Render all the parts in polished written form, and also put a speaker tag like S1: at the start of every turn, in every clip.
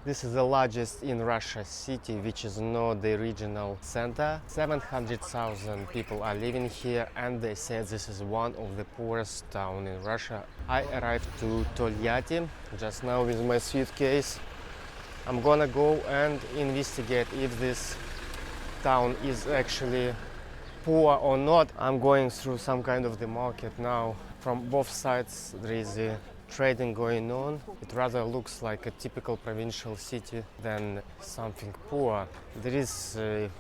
S1: This is the largest in Russia city, which is not the regional center. 700,000 people are living here, and they said this is one of the poorest towns in Russia. I arrived to Tolyatti just now with my suitcase. I'm gonna go and investigate if this town is actually poor or not. I'm going through some kind of the market now. From both sides there is a trading going on. It rather looks like a typical provincial city than something poor. There is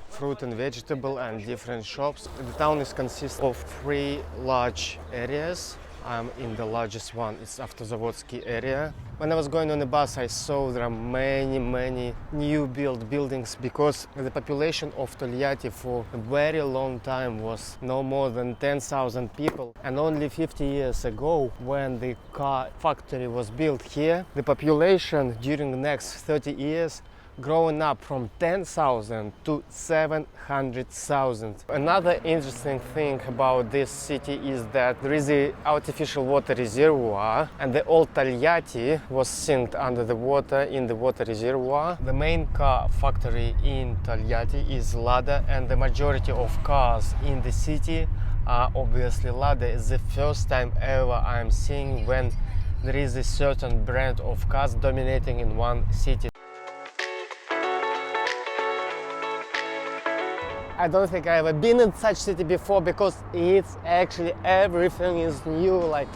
S1: fruit and vegetable and different shops. The town is consists of 3 large areas. I'm in the largest one, it's Автозаводский area. When I was going on the bus, I saw there are many new built buildings because the population of Tolyatti for a very long time was no more than 10,000 people. And only 50 years ago, when the car factory was built here, the population during the next 30 years growing up from 10,000 to 700,000. Another interesting thing about this city is that there is an artificial water reservoir, and the old Tolyatti was sunk under the water in the water reservoir. The main car factory in Tolyatti is Lada, and the majority of cars in the city are obviously Lada. It's the first time ever I'm seeing when there is a certain brand of cars dominating in one city. I don't think I've ever been in such city before because it's actually everything is new, like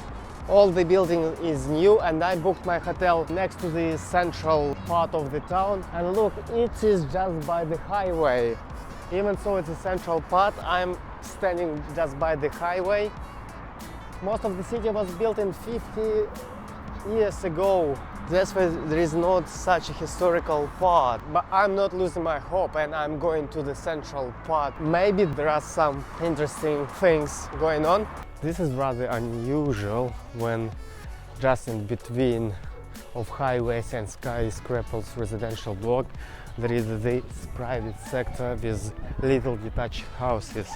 S1: all the building is new, and I booked my hotel next to the central part of the town, and look, it is just by the highway. Even though it's a central part, I'm standing just by the highway. Most of the city was built in 50 years ago. That's why there is not such a historical part, but I'm not losing my hope and I'm going to the central part. Maybe there are some interesting things going on. This is rather unusual when just in between of highways and skyscrapers residential block there is this private sector with little detached houses.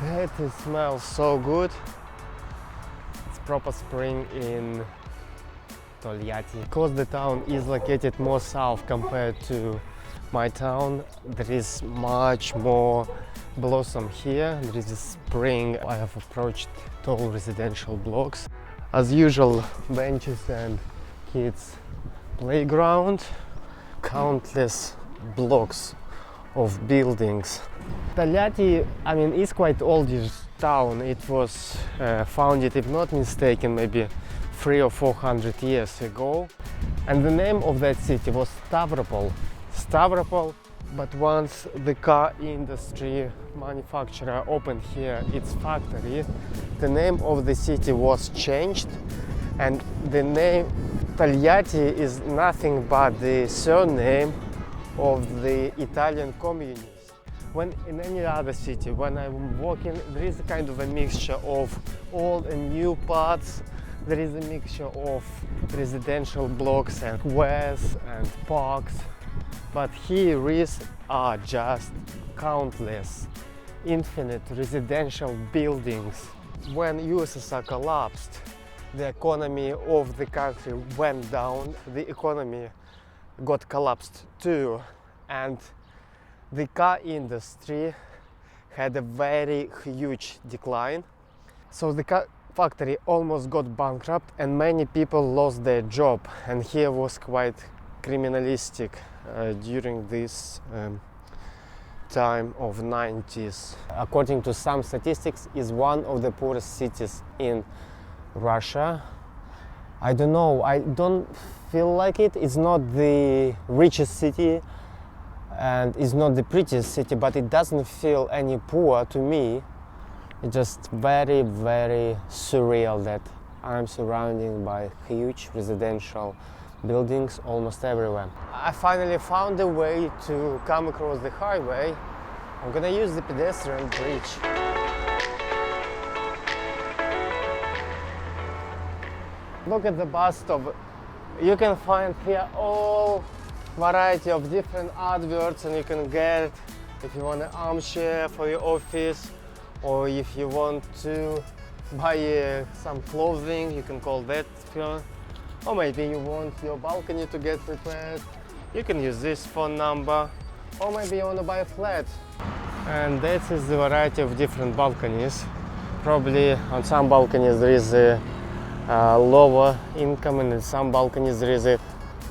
S1: That smells so good. It's proper spring in Tolyatti. Because the town is located more south compared to my town, there is much more blossom here. There is a spring. I have approached tall residential blocks. As usual, benches and kids' playground. Countless blocks of buildings. Tolyatti, I mean, is quite oldish town. It was founded, if not mistaken, maybe 300 or 400 years ago, and the name of that city was Stavropol. But once the car industry manufacturer opened here its factory, the name of the city was changed, and the name Tolyatti is nothing but the surname of the Italian communists. When in any other city, when I'm walking, there is a kind of a mixture of old and new parts. There is a mixture of residential blocks and squares and parks, but here are just countless, infinite residential buildings. When USSR collapsed, the economy of the country went down, the economy got collapsed too, and the car industry had a very huge decline. So the car factory almost got bankrupt and many people lost their job, and here was quite criminalistic during this time of 90s. According to some statistics, is one of the poorest cities in Russia. I don't know, I don't feel like it. It's not the richest city and it's not the prettiest city, but it doesn't feel any poor to me. It's just very surreal that I'm surrounded by huge residential buildings almost everywhere. I finally found a way to come across the highway. I'm gonna use the pedestrian bridge. Look at the bus stop. You can find here all variety of different adverts, and you can get, if you want an armchair for your office, or if you want to buy some clothing, you can call that here. Or maybe you want your balcony to get prepared, You can use this phone number, or maybe you want to buy a flat. And that is the variety of different balconies. Probably on some balconies there is a lower income, and in some balconies there is a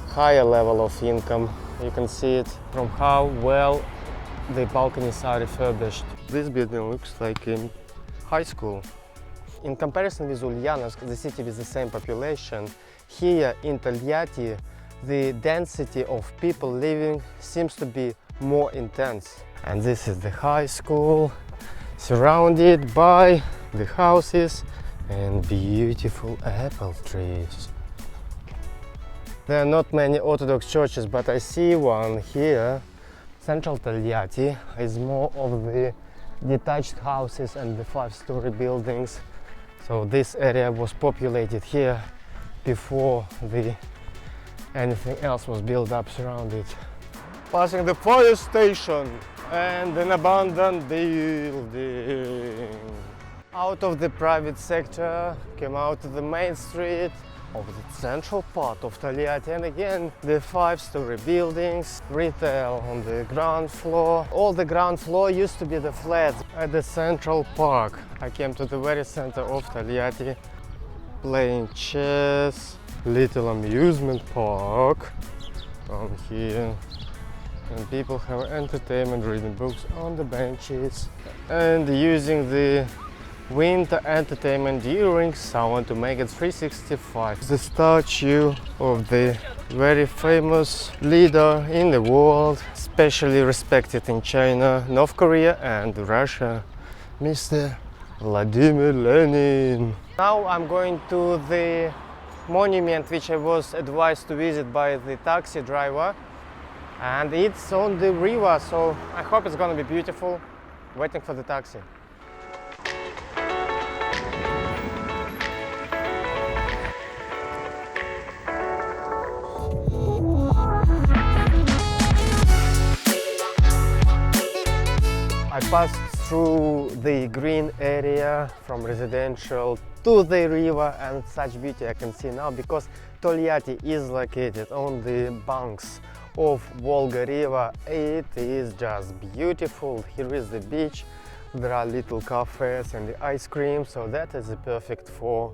S1: higher level of income. You can see it from how well the balconies are refurbished. This building looks like a high school. In comparison with Ulyanovsk, the city with the same population, here in Tolyatti, the density of people living seems to be more intense. And this is the high school, surrounded by the houses and beautiful apple trees. There are not many Orthodox churches, but I see one here. Central Tolyatti is more of the detached houses and the 5-story buildings. So this area was populated here before anything else was built up around it. Passing the fire station and an abandoned building. Out of the private sector, came out to the main street of the central part of Tolyatti, and again the 5-story buildings, retail on the ground floor. All the ground floor used to be the flats at the central park. I came to the very center of Tolyatti, playing chess, little amusement park on here, and people have entertainment, reading books on the benches and using the winter entertainment during summer to make it 365. The statue of the very famous leader in the world, especially respected in China, North Korea and Russia, Mr. Vladimir Lenin. Now I'm going to the monument which I was advised to visit by the taxi driver, and it's on the river, so I hope it's gonna be beautiful. Waiting for the taxi. I passed through the green area from residential to the river, and such beauty I can see now because Tolyatti is located on the banks of Volga River. It is just beautiful. Here is the beach, there are little cafes and the ice cream, so that is perfect for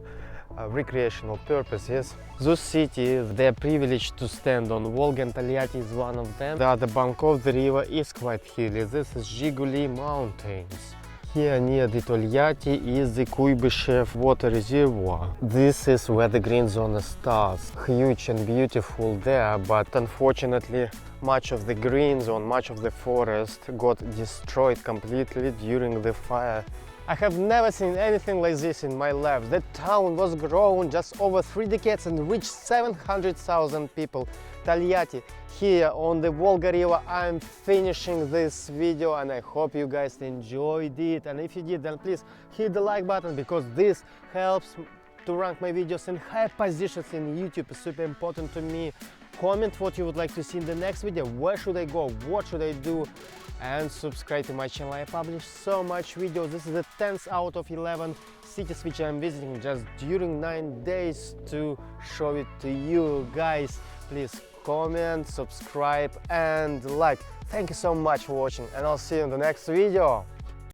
S1: recreational purposes. Those cities, they are privileged to stand on Volga, and Tolyatti is one of them. The other bank of the river is quite hilly. This is Zhiguli Mountains. Here near the Tolyatti is the Kuibyshev water reservoir. This is where the green zone starts. Huge and beautiful there, but unfortunately much of the green zone, much of the forest got destroyed completely during the fire. I have never seen anything like this in my life. The town was grown just over 3 decades and reached 700,000 people. Tolyatti, here on the Volga River. I'm finishing this video and I hope you guys enjoyed it. And if you did, then please hit the like button, because this helps to rank my videos in high positions in YouTube. It's super important to me. Comment what you would like to see in the next video. Where should I go? What should I do? And subscribe to my channel. I publish so much videos. This is the 10th out of 11 cities which I'm visiting just during 9 days to show it to you guys. Please comment, subscribe and like. Thank you so much for watching, and I'll see you in the next video.